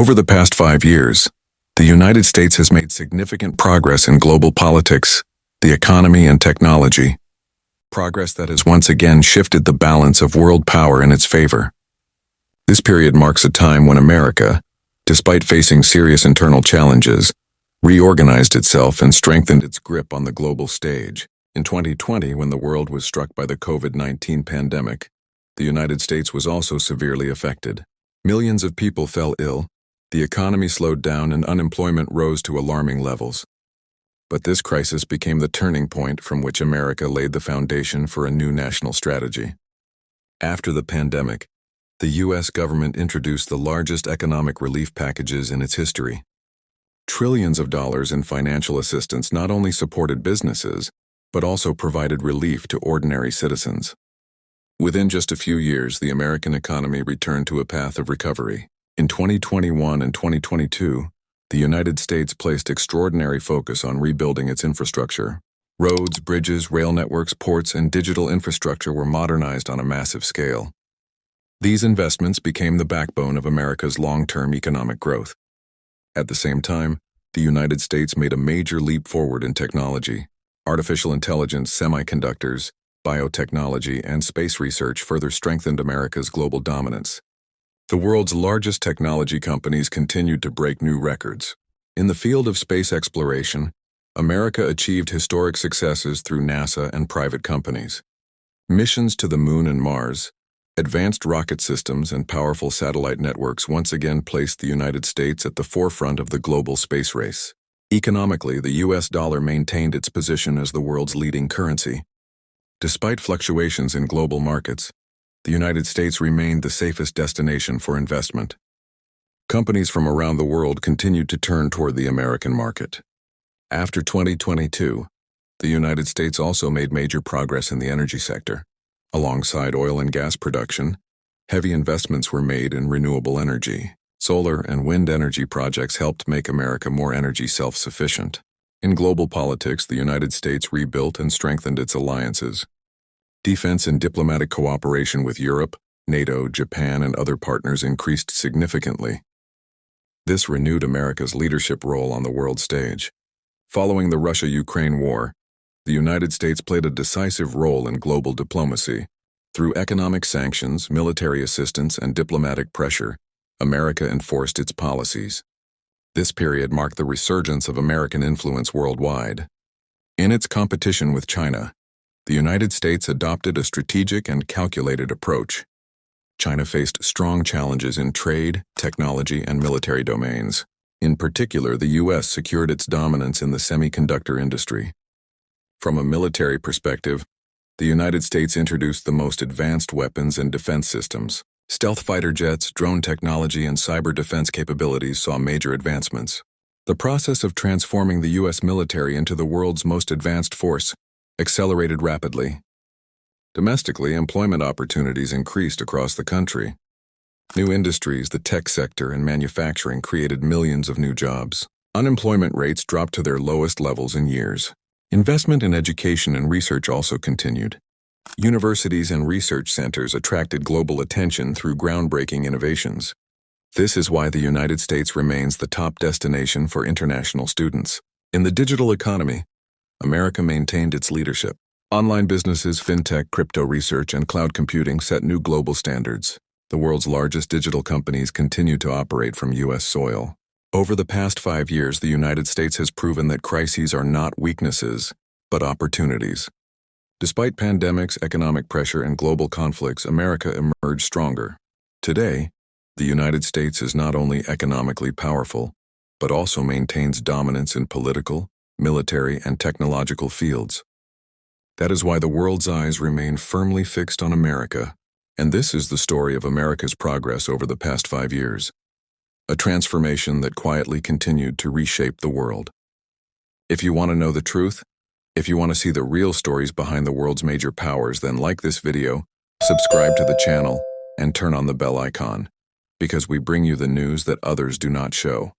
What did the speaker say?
Over the past 5 years, the United States has made significant progress in global politics, the economy, and technology. Progress that has once again shifted the balance of world power in its favor. This period marks a time when America, despite facing serious internal challenges, reorganized itself and strengthened its grip on the global stage. In 2020, when the world was struck by the COVID-19 pandemic, the United States was also severely affected. Millions of people fell ill, the economy slowed down, and unemployment rose to alarming levels. But this crisis became the turning point from which America laid the foundation for a new national strategy. After the pandemic, the U.S. government introduced the largest economic relief packages in its history. Trillions of dollars in financial assistance not only supported businesses, but also provided relief to ordinary citizens. Within just a few years, the American economy returned to a path of recovery. In 2021 and 2022, the United States placed extraordinary focus on rebuilding its infrastructure. Roads, bridges, rail networks, ports, and digital infrastructure were modernized on a massive scale. These investments became the backbone of America's long-term economic growth. At the same time, the United States made a major leap forward in technology. Artificial intelligence, semiconductors, biotechnology, and space research further strengthened America's global dominance. The world's largest technology companies continued to break new records. In the field of space exploration, America achieved historic successes through NASA and private companies. Missions to the Moon and Mars, advanced rocket systems, and powerful satellite networks once again placed the United States at the forefront of the global space race. Economically, the U.S. dollar maintained its position as the world's leading currency. Despite fluctuations in global markets, the United States remained the safest destination for investment. Companies from around the world continued to turn toward the American market. After 2022, the United States also made major progress in the energy sector. Alongside oil and gas production, heavy investments were made in renewable energy. Solar and wind energy projects helped make America more energy self-sufficient. In global politics, the United States rebuilt and strengthened its alliances. Defense and diplomatic cooperation with Europe, NATO, Japan, and other partners increased significantly. This renewed America's leadership role on the world stage. Following the Russia-Ukraine war, the United States played a decisive role in global diplomacy. Through economic sanctions, military assistance, and diplomatic pressure, America enforced its policies. This period marked the resurgence of American influence worldwide. In its competition with China, the United States adopted a strategic and calculated approach. China faced strong challenges in trade, technology, and military domains. In particular, the U.S. secured its dominance in the semiconductor industry. From a military perspective, the United States introduced the most advanced weapons and defense systems. Stealth fighter jets, drone technology, and cyber defense capabilities saw major advancements. The process of transforming the U.S. military into the world's most advanced force accelerated rapidly. Domestically, employment opportunities increased across the country. New industries, the tech sector, and manufacturing created millions of new jobs. Unemployment rates dropped to their lowest levels in years. Investment in education and research also continued. Universities and research centers attracted global attention through groundbreaking innovations. This is why the United States remains the top destination for international students. In the digital economy, America maintained its leadership. Online businesses, fintech, crypto research, and cloud computing set new global standards. The world's largest digital companies continue to operate from U.S. soil. Over the past 5 years, the United States has proven that crises are not weaknesses, but opportunities. Despite pandemics, economic pressure, and global conflicts, America emerged stronger. Today, the United States is not only economically powerful, but also maintains dominance in political, military, and technological fields. That is why the world's eyes remain firmly fixed on America, and this is the story of America's progress over the past 5 years. A transformation that quietly continued to reshape the world. If you want to know the truth, if you want to see the real stories behind the world's major powers, then like this video, subscribe to the channel, and turn on the bell icon, because we bring you the news that others do not show.